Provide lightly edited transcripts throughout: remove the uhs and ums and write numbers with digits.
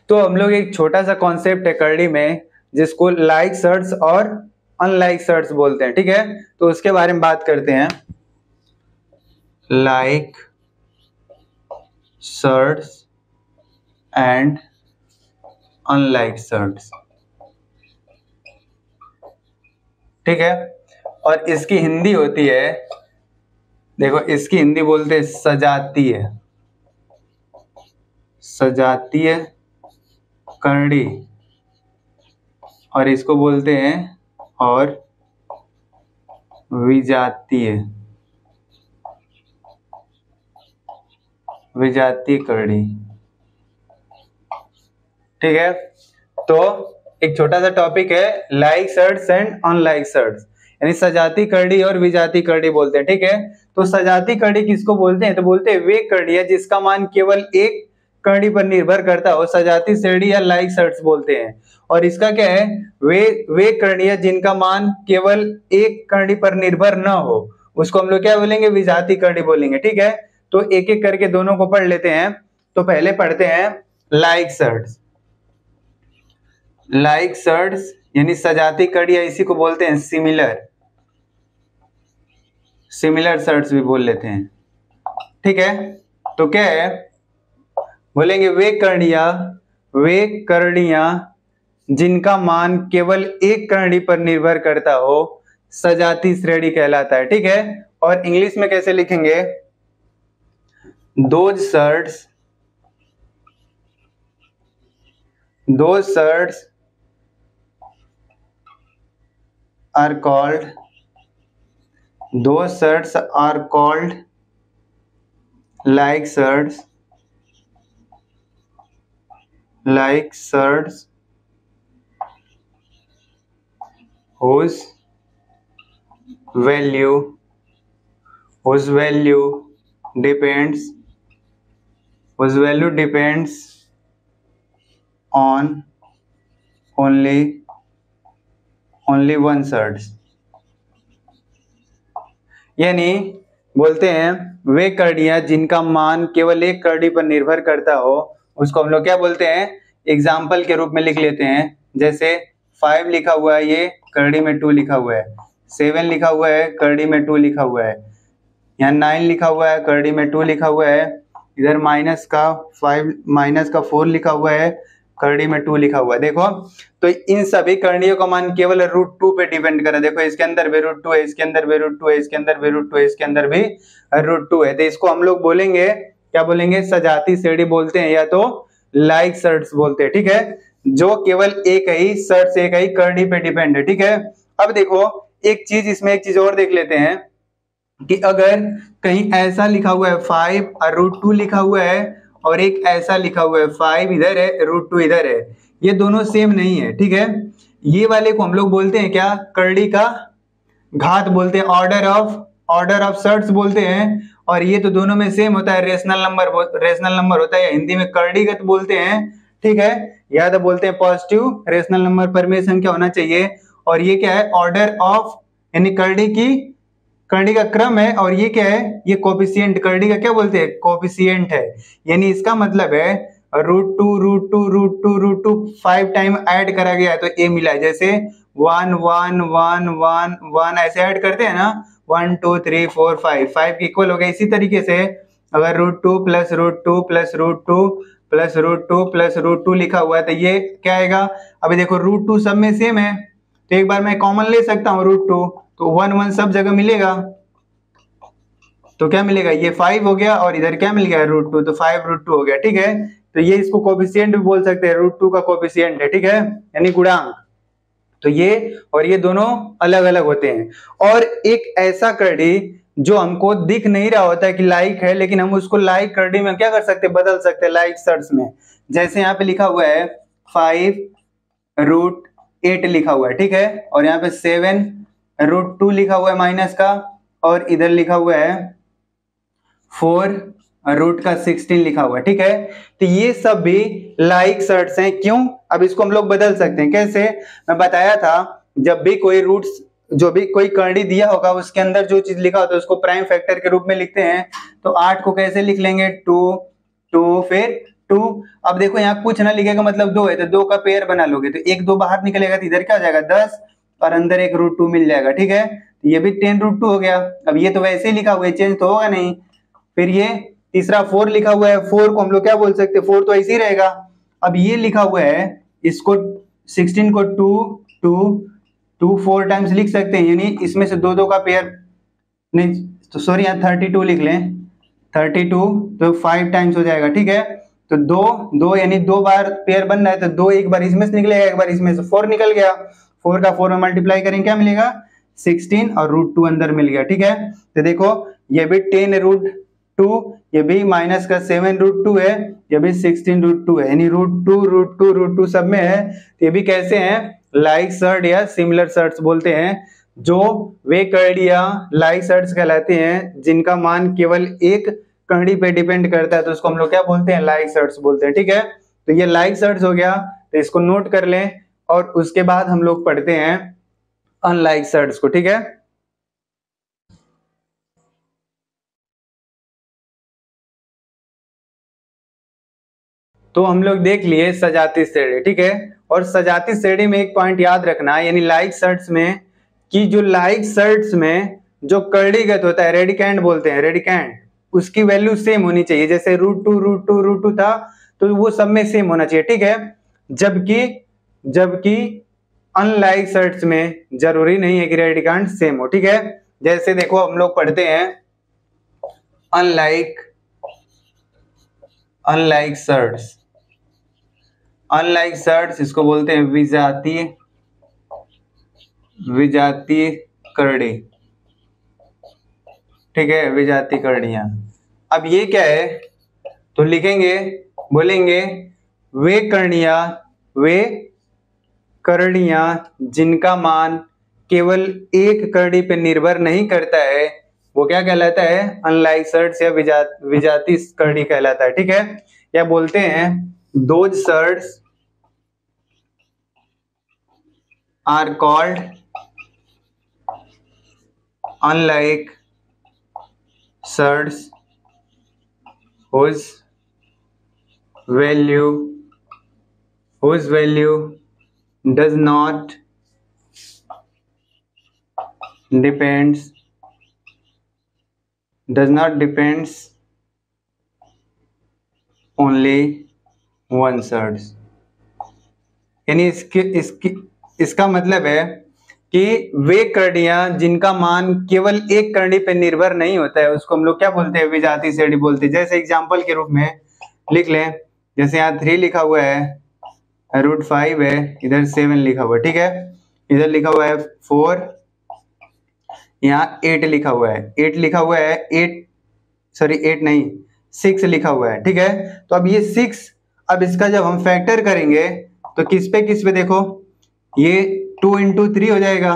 तो हम लोग एक छोटा सा कॉन्सेप्ट है करड़ी में जिसको लाइक सर्ट्स और अनलाइक सर्ट्स बोलते हैं, ठीक है। तो उसके बारे में बात करते हैं। Like surds and unlike surds, ठीक है। और इसकी हिंदी होती है, देखो इसकी हिंदी बोलते हैं सजातीय, सजातीय करड़ी, और इसको बोलते हैं और विजातीय, विजातीय करड़ी, ठीक है। तो एक छोटा सा टॉपिक है like surds and unlike surds, यानी सजाती करड़ी और विजाती करड़ी बोलते हैं, ठीक है। तो सजाती करड़ी किसको बोलते हैं, तो बोलते हैं वे करड़ी है जिसका मान केवल एक करड़ी पर निर्भर करता हो, सजाती श्रेणी या लाइक सर्ट्स बोलते हैं। और इसका क्या है, वे करड़ी है जिनका मान केवल एक करड़ी पर निर्भर न हो, उसको हम लोग क्या बोलेंगे, विजाती करड़ी बोलेंगे, ठीक है। तो एक एक करके दोनों को पढ़ लेते हैं। तो पहले पढ़ते हैं लाइक सर्ट्स। लाइक सर्ट्स यानी सजाती कड़ी, इसी को बोलते हैं सिमिलर, सिमिलर सर्ट्स भी बोल लेते हैं, ठीक है। तो क्या है, बोलेंगे वे करड़ियां जिनका मान केवल एक करड़ी पर निर्भर करता हो सजाती श्रेणी कहलाता है, ठीक है। और इंग्लिश में कैसे लिखेंगे, those surds are called like surds whose value depends on only one surds, यानी बोलते हैं वे करड़ियां जिनका मान केवल एक करड़ी पर निर्भर करता हो, उसको हम लोग क्या बोलते हैं, एग्जाम्पल के रूप में लिख लेते हैं। जैसे 5 लिखा हुआ है, ये करड़ी में 2 लिखा हुआ है, 7 लिखा हुआ है, करड़ी में 2 लिखा हुआ है, यहाँ 9 लिखा हुआ है, करड़ी में 2 लिखा हुआ है, इधर माइनस का 4 लिखा हुआ है, करड़ी में 2 लिखा हुआ है। देखो तो इन सभी करणियों का मान केवल √2 पे डिपेंड कर रहा है। देखो इसके अंदर भी √2 है, इसके अंदर भी √2 है, इसके अंदर भी √2 है, इसके अंदर भी √2 है। तो इसको हम लोग बोलेंगे, क्या बोलेंगे, सजाती श्रेणी बोलते हैं या तो लाइक सर्ट्स बोलते हैं, ठीक है। जो केवल एक ही सर्ट्स, एक ही करड़ी पे डिपेंड है, ठीक है। अब देखो एक चीज, इसमें एक चीज और देख लेते हैं कि अगर कहीं ऐसा लिखा हुआ है 5 और √2 लिखा हुआ है, और एक ऐसा लिखा हुआ है 5 इधर है, √2 इधर है, ये दोनों सेम नहीं है, ठीक है। ये वाले को हम लोग बोलते हैं क्या, करड़ी का घात बोलते हैं, ऑर्डर ऑफ सर्ट्स बोलते हैं। और ये तो दोनों में सेम होता है, रेशनल नंबर होता है, हिंदी में करड़ीगत बोलते हैं, ठीक है। या तो बोलते हैं पॉजिटिव रेशनल नंबर पर में संख्या होना चाहिए। और ये क्या है, ऑर्डर ऑफ, यानी करड़ी का क्रम है। और ये क्या है, ये कोफिशिएंट, करड़ी का क्या बोलते हैं, कोफिशिएंट है। यानी इसका मतलब है √2 5 टाइम ऐड करा गया है तो ये मिला है। जैसे 1 1 1 1 1 ऐसे ऐड करते हैं ना, 1 2 3 4 5 के इक्वल हो गया। इसी तरीके से अगर √2 प्लस √2 प्लस √2 प्लस √2 प्लस √2 लिखा हुआ है तो ये क्या आएगा, अभी देखो √2 सब में सेम है, तो एक बार मैं कॉमन ले सकता हूँ √2, तो 1 1 सब जगह मिलेगा, तो क्या मिलेगा, ये 5 हो गया, और इधर क्या मिल गया, √2, तो 5 √2 हो गया, ठीक है। तो ये इसको कोफिशिएंट भी बोल सकते हैं, √2 का कोफिशिएंट है, ठीक है, यानी गुणांक। तो ये और ये दोनों अलग अलग होते हैं। और एक ऐसा करड़ी जो हमको दिख नहीं रहा होता है कि लाइक है, लेकिन हम उसको लाइक करड़ी में क्या कर सकते हैं, बदल सकते हैं लाइक सर्ट्स में। जैसे यहाँ पे लिखा हुआ है 5 √8 लिखा हुआ है, ठीक है, और यहाँ पे 7 √2 लिखा हुआ है माइनस का, और इधर लिखा हुआ है 4 √16 लिखा हुआ है, ठीक है। तो ये सब भी लाइक सर्ट्स हैं, क्यों, अब इसको हम लोग बदल सकते हैं, कैसे, मैं बताया था, जब भी कोई रूट्स, जो भी कोई करड़ी दिया होगा उसके अंदर जो चीज लिखा होता है उसको प्राइम फैक्टर के रूप में लिखते हैं। तो 8 को कैसे लिख लेंगे, 2 2 फिर 2। अब देखो यहाँ कुछ ना लिखेगा मतलब 2 है तो 2 का पेयर बना लोगे तो 1 2 बाहर निकलेगा तो इधर क्या हो जाएगा 10 और अंदर एक √2 मिल जाएगा। ठीक है, तो ये भी 10√2 हो गया। अब ये तो वैसे ही लिखा हुआ है, चेंज तो होगा नहीं। फिर ये तीसरा 4 लिखा हुआ है, 4 को हम लोग क्या बोल सकते हैं, 4 तो ऐसे ही रहेगा। अब ये लिखा हुआ है, इसको 16 को 2 4 टाइम्स लिख सकते हैं, यानी इसमें से 2 2 का पेयर नहीं, तो सॉरी यहाँ 32 लिख लें, 32 तो 5 टाइम्स हो जाएगा। ठीक है, तो 2 2 यानी 2 बार पेयर बन रहा है तो 2 एक बार इसमें से निकलेगा, एक बार इसमें से 4 निकल गया। 4 का 4 में मल्टीप्लाई करेंगे क्या मिलेगा 16 और √2 अंदर मिल गया। ठीक है, तो देखो ये भी 10√2, ये भी माइनस का 7√2 है, ये भी 16√2 है, यानी √2 सब में है। तो ये भी कैसे हैं, लाइक सर्ट या सिमिलर सर्ट्स बोलते हैं। जो वे कड़ियां लाइक सर्ट्स कहलाते हैं जिनका मान केवल एक कड़ी पे डिपेंड करता है तो उसको हम लोग क्या बोलते हैं, लाइक सर्ट्स बोलते हैं। ठीक है, तो ये लाइक सर्ट्स हो गया, तो इसको नोट कर लें और उसके बाद हम लोग पढ़ते हैं अनलाइक सर्ट्स को। ठीक है, तो हम लोग देख लिए सजाती श्रेणी। ठीक है, और सजाती श्रेणी में एक पॉइंट याद रखना, यानी लाइक सर्ट्स में कि जो लाइक सर्ट्स में जो कर्डीगत होता है, रेडिकेंड बोलते हैं, रेडिकेंड, उसकी वैल्यू सेम होनी चाहिए। जैसे √2 था तो वो सब में सेम होना चाहिए। ठीक है, जबकि अनलाइक सर्ट्स में जरूरी नहीं है कि रेडिकेंड सेम हो। ठीक है, जैसे देखो हम लोग पढ़ते हैं अनलाइक सर्ट्स, इसको बोलते हैं विजातीय करड़ी। ठीक है, विजातीय करड़ियां। अब ये क्या है, तो लिखेंगे, बोलेंगे वे करड़ियां जिनका मान केवल एक करड़ी पे निर्भर नहीं करता है वो क्या कहलाता है, अनलाइक सर्ट्स या विजातीय करड़ी कहलाता है। ठीक है, या बोलते हैं those surds are called unlike surds whose value does not depends only one surds. यानी इसका मतलब है कि वे करड़ियां जिनका मान केवल एक करड़ी पे निर्भर नहीं होता है उसको हम लोग क्या बोलते हैं, विजातीय श्रेणी बोलते हैं। जैसे एग्जांपल के रूप में लिख लें, जैसे यहाँ 3 लिखा हुआ है, √5 है, इधर 7 लिखा हुआ है। ठीक है, इधर लिखा हुआ है 4, यहाँ 8 लिखा हुआ है, 8 लिखा हुआ है, 8 नहीं 6 लिखा हुआ है। ठीक है, तो अब ये 6, अब इसका जब हम फैक्टर करेंगे तो किस पे देखो, ये 2 into 3 हो जाएगा,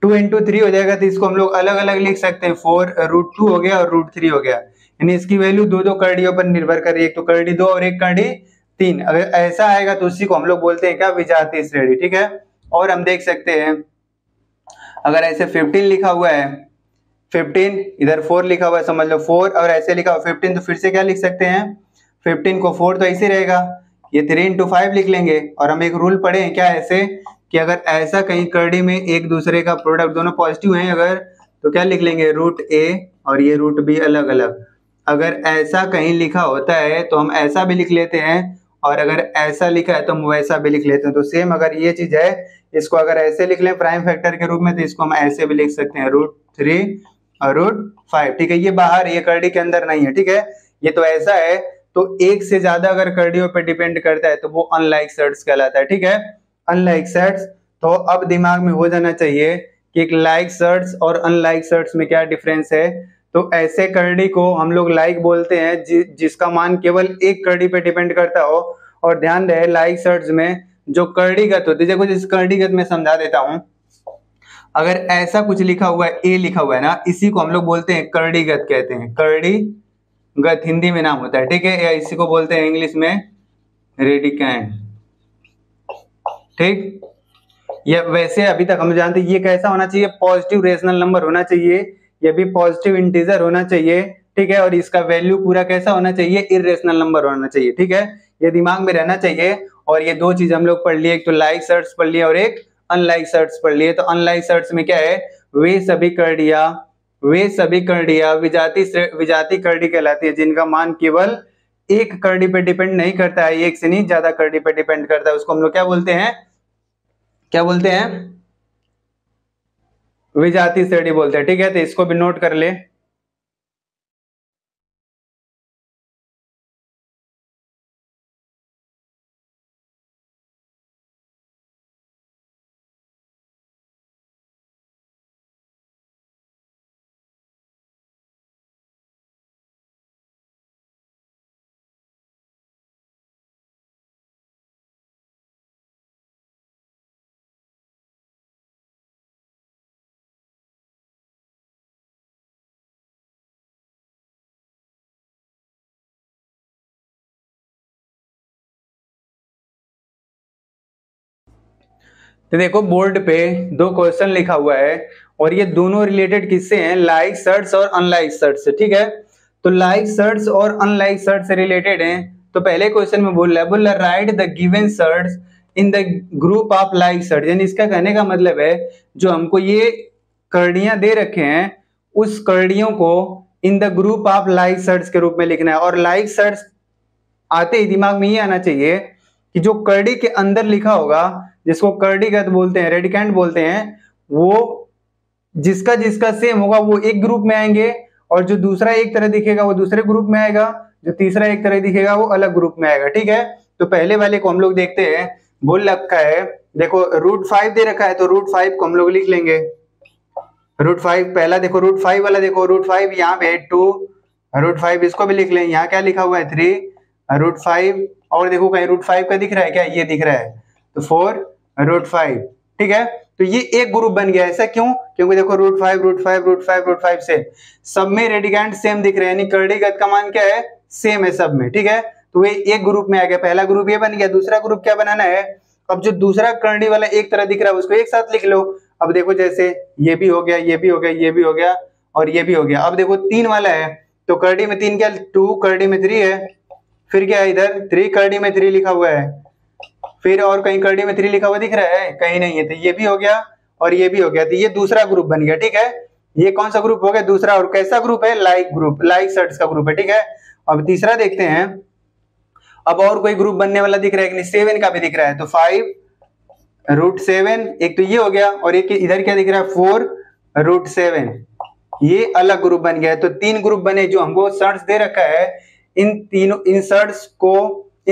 2 into 3 हो जाएगा, तो इसको हम लोग अलग अलग लिख सकते हैं, 4 √2 हो गया और √3 हो गया, यानी इसकी वैल्यू दो करड़ियों पर निर्भर कर रही है, एक तो करड़ी 2 और एक करड़ी 3। अगर ऐसा आएगा तो उसी को हम लोग बोलते हैं क्या, विजातीय श्रेणी। ठीक है, और हम देख सकते हैं अगर ऐसे 15 लिखा हुआ है, 15 इधर 4 लिखा हुआ है, समझ लो 4 और ऐसे लिखा हुआ 15, तो फिर से क्या लिख सकते हैं, 15 को 4 तो ऐसे रहेगा, ये 3 into 5 लिख लेंगे। और हम एक रूल पढ़े हैं क्या, ऐसे कि अगर ऐसा कहीं करड़ी में एक दूसरे का प्रोडक्ट दोनों पॉजिटिव हैं अगर, तो क्या लिख लेंगे, √a और ये √b अलग अलग। अगर ऐसा कहीं लिखा होता है तो हम ऐसा भी लिख लेते हैं, और अगर ऐसा लिखा है तो हम वैसा भी लिख लेते हैं। तो सेम अगर ये चीज है, इसको अगर ऐसे लिख लें प्राइम फैक्टर के रूप में, तो इसको हम ऐसे भी लिख सकते हैं, √3 और √5। ठीक है, ये बाहर, ये करड़ी के अंदर नहीं है। ठीक है, ये तो ऐसा है, तो एक से ज्यादा अगर करड़ियों पर डिपेंड करता है तो वो अनलाइक सर्ट्स कहलाता है। ठीक है, अनलाइक सर्ट्स। तो अब दिमाग में हो जाना चाहिए कि एक लाइक सर्ट्स और अनलाइक सर्ट्स में क्या डिफरेंस है। तो ऐसे करड़ी को हम लोग लाइक बोलते हैं जिसका मान केवल एक करड़ी पे डिपेंड करता हो। और ध्यान रहे लाइक सर्ट्स में जो करड़ीगत होती है, देखो जिस करड़ीगत में समझा देता हूं, अगर ऐसा कुछ लिखा हुआ है, ए लिखा हुआ है ना, इसी को हम लोग बोलते हैं करड़ीगत कहते हैं, करड़ीगत हिंदी में नाम होता है। ठीक है, या इसी को बोलते हैं इंग्लिश में रेडिकेंड। ठीक, ये वैसे अभी तक हम जानते हैं ये कैसा होना चाहिए, पॉजिटिव रेशनल नंबर होना चाहिए, ये भी पॉजिटिव इंटीजर होना चाहिए, ठीक है, और इसका वैल्यू पूरा कैसा होना चाहिए, इरेशनल नंबर होना चाहिए, ठीक है, ये दिमाग में रहना चाहिए। और ये दो चीज हम लोग पढ़ लिए, एक तो लाइक सर्ट्स पढ़ लिए और एक अनलाइक सर्ट्स पढ़ लिए। तो अनलाइक सर्ट्स में क्या है, वे सभी करडिया विजाती करड़ी कहलाती है जिनका मान केवल एक करड़ी पे डिपेंड नहीं करता है, एक से नहीं ज्यादा करड़ी पे डिपेंड करता है, उसको हम लोग क्या बोलते हैं, विजाती श्रेणी बोलते हैं, ठीक है। तो इसको भी नोट कर ले। तो देखो बोर्ड पे दो क्वेश्चन लिखा हुआ है और ये दोनों रिलेटेड किससे हैं, लाइक सर्ट्स और अनलाइक सर्ट्स से, ठीक है। तो लाइक सर्ट्स और अनलाइक सर्ट्स से रिलेटेड हैं। तो पहले क्वेश्चन में बोल रहा है write the given surds in the group of like surds, यानी इसका कहने का मतलब है जो हमको ये करड़ियां दे रखे हैं उस करड़ियों को in the group of like surds के रूप में लिखना है। और लाइक सर्ट्स आते ही दिमाग में ये आना चाहिए कि जो करड़ी के अंदर लिखा होगा, जिसको करड़ीगत बोलते हैं, रेडिकेंट बोलते हैं, वो जिसका जिसका सेम होगा वो एक ग्रुप में आएंगे, और जो दूसरा एक तरह दिखेगा वो दूसरे ग्रुप में आएगा, जो तीसरा एक तरह दिखेगा वो अलग ग्रुप में आएगा, ठीक है। तो पहले वाले को हम लोग देखते हैं। बोल रखा है, देखो √5 दे रखा है, तो √5 को हम लोग लिख लेंगे। √5 पहला देखो, √5 वाला देखो, √5 यहाँ पे 2, √5 इसको भी लिख लें। यहाँ क्या लिखा हुआ है 3, √5, और देखो कहीं √5 का दिख रहा है क्या, ये दिख रहा है, तो 4 √5, ठीक है। तो ये एक ग्रुप बन गया। ऐसा क्यों, क्योंकि देखो √5 से सब में रेडिकेंट सेम दिख रहे हैं, यानी करड़ीगत का मान क्या है, सेम है सब में, ठीक है। तो ये एक ग्रुप में आ गया, पहला ग्रुप ये बन गया। दूसरा ग्रुप क्या बनाना है, अब जो दूसरा करड़ी वाला एक तरह दिख रहा है उसको एक साथ लिख लो। अब देखो जैसे ये भी हो गया, ये भी हो गया, ये भी हो गया और ये भी हो गया। अब देखो 3 वाला है, तो करड़ी में 3 क्या, 2 करड़ी में 3 है, फिर क्या है इधर 3 करड़ी में 3 लिखा हुआ है, फिर और कहीं करड़ी में 3 लिखा हुआ दिख रहा है, कहीं नहीं है। तो ये भी हो गया और ये भी हो गया, तो ये दूसरा ग्रुप बन गया, ठीक है। ये कौन सा ग्रुप हो गया, दूसरा। और कैसा ग्रुप है, लाइक ग्रुप, लाइक सर्ट्स का ग्रुप है, ठीक है। अब तीसरा देखते हैं। अब और कोई ग्रुप बनने वाला दिख रहा है कि नहीं, 7 का भी दिख रहा है, तो 5 √7, एक तो ये हो गया, और एक इधर क्या दिख रहा है 4 √7, ये अलग ग्रुप बन गया है। तो 3 ग्रुप बने जो हमको सर्ट्स दे रखा है। इन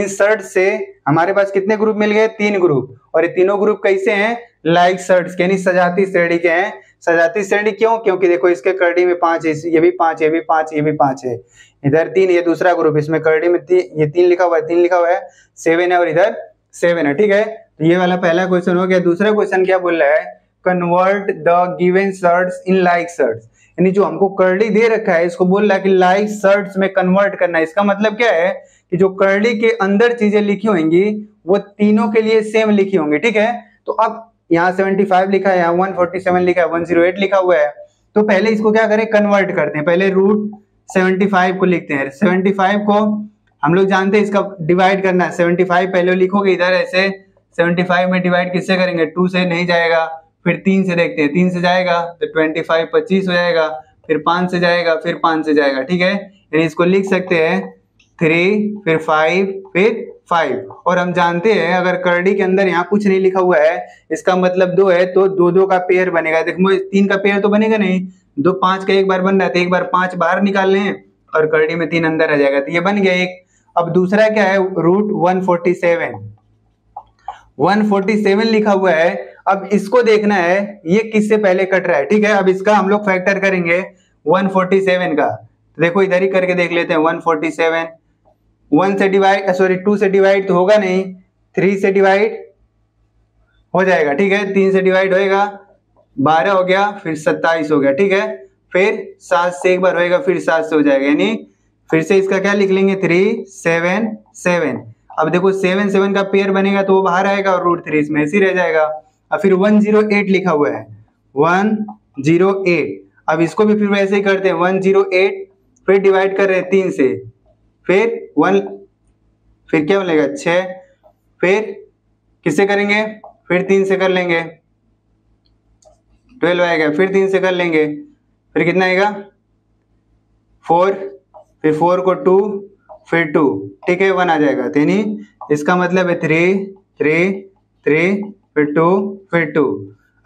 सर्ट से हमारे पास कितने ग्रुप मिल गए, 3 ग्रुप, और ये तीनों ग्रुप कैसे हैं, लाइक सर्ट्स यानी सजाती श्रेणी के हैं। सजाती श्रेणी क्यों, क्योंकि देखो इसके करड़ी में 5 है, ये भी 5, ये भी 5, ये भी 5 है, इधर 3, ये दूसरा ग्रुप, इसमें करड़ी में ये 3 लिखा हुआ है, 3 लिखा हुआ है, 7 है और इधर 7 है, ठीक है। तो ये वाला पहला क्वेश्चन हो गया। दूसरा क्वेश्चन क्या बोल रहा है, convert the given surds in like surds, यानी जो हमको करड़ी दे रखा है इसको बोल रहा है कि लाइक सर्ट्स में कन्वर्ट करना है। इसका मतलब क्या है कि जो करड़ी के अंदर चीजें लिखी होंगी वो तीनों के लिए सेम लिखी होंगी, ठीक है। तो अब यहाँ 75 लिखा है, यहाँ 147 लिखा है, 108 लिखा हुआ है, तो पहले इसको क्या करें, कन्वर्ट करते हैं। पहले √75 को लिखते हैं। 75 को हम लोग जानते हैं इसका डिवाइड करना है। 75 पहले लिखोगे इधर ऐसे, 75 में डिवाइड किससे करेंगे, 2 से नहीं जाएगा, फिर 3 से देखते हैं, 3 से जाएगा तो 25 25 हो जाएगा, फिर 5 से जाएगा, फिर 5 से जाएगा, ठीक है। यानी इसको लिख सकते हैं 3 फिर 5 फिर 5। और हम जानते हैं अगर करड़ी के अंदर यहाँ कुछ नहीं लिखा हुआ है, इसका मतलब 2 है, तो 2 का पेयर बनेगा। देखो 3 का पेयर तो बनेगा नहीं, 2 5 का एक बार बन रहा है, तो एक बार 5 बाहर निकाल लें और करड़ी में 3 अंदर आ जाएगा, तो ये बन गया एक। अब दूसरा क्या है, √147 लिखा हुआ है। अब इसको देखना है ये किससे पहले कट रहा है, ठीक है। अब इसका हम लोग फैक्टर करेंगे 147 का, तो देखो इधर ही करके देख लेते हैं। 147 2 से डिवाइड तो होगा नहीं, 3 से डिवाइड हो जाएगा, ठीक है। 3 से डिवाइड होएगा, 12 हो गया, फिर 27 हो गया, ठीक है। फिर 7 से एक बार होएगा, फिर 7 से हो जाएगा, यानी फिर से इसका क्या लिख लेंगे 377। अब देखो 7 7 का पेयर बनेगा तो वो बाहर आएगा और √3 इसमें ऐसे ही रह जाएगा। अब फिर 108 लिखा हुआ है, 108। अब इसको भी फिर वैसे ही करते हैं, 108 फिर डिवाइड कर रहे हैं 3 से, फिर 1, फिर क्या मिलेगा 6, फिर किससे करेंगे, फिर 3 से कर लेंगे 12 आएगा, फिर 3 से कर लेंगे, फिर कितना आएगा 4, फिर 4 को 2, फिर 2, ठीक है 1 आ जाएगा। तो यानी इसका मतलब है 3 3 3, फिर 2, फिर 2।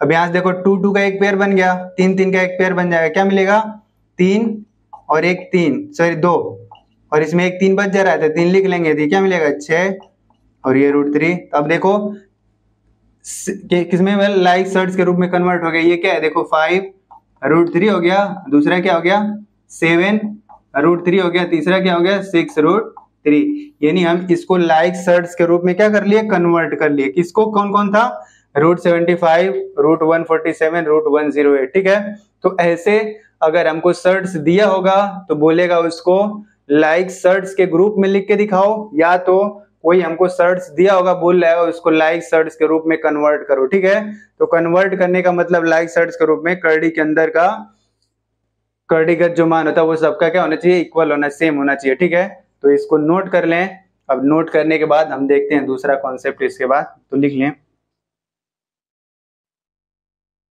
अब यहाँ से देखो 2 2 का एक पेयर बन गया, 3 3 का एक पेयर बन जाएगा, क्या मिलेगा 3 और एक 3, सॉरी 2, और इसमें एक 3 बच जा रहा है तो 3 लिख लेंगे, तो क्या मिलेगा 6 और ये √3। तो अब देखो किसमें लाइक सर्ट्स के रूप में कन्वर्ट हो गया, ये क्या है देखो 5 √3 हो गया, दूसरा क्या हो गया 7 √3 हो गया, तीसरा क्या हो गया 6 √3। यानी हम इसको लाइक सर्ट्स के रूप में क्या कर लिए, कन्वर्ट कर लिए। किसको, कौन कौन था, √75, √147, √108, ठीक है। तो ऐसे अगर हमको सर्ट्स दिया होगा तो बोलेगा उसको लाइक सर्ट्स के ग्रुप में लिख के दिखाओ, या तो कोई हमको सर्ट्स दिया होगा बोल रहा है उसको लाइक सर्ट्स के रूप में कन्वर्ट करो, ठीक है। तो कन्वर्ट करने का मतलब लाइक सर्ट्स के रूप में कर्ली के अंदर का कर्लीगत जो मान होता है वो सबका क्या होना चाहिए, इक्वल होना, सेम होना चाहिए, ठीक है। तो इसको नोट कर लें। अब नोट करने के बाद हम देखते हैं दूसरा कॉन्सेप्ट इसके बाद, तो लिख लें।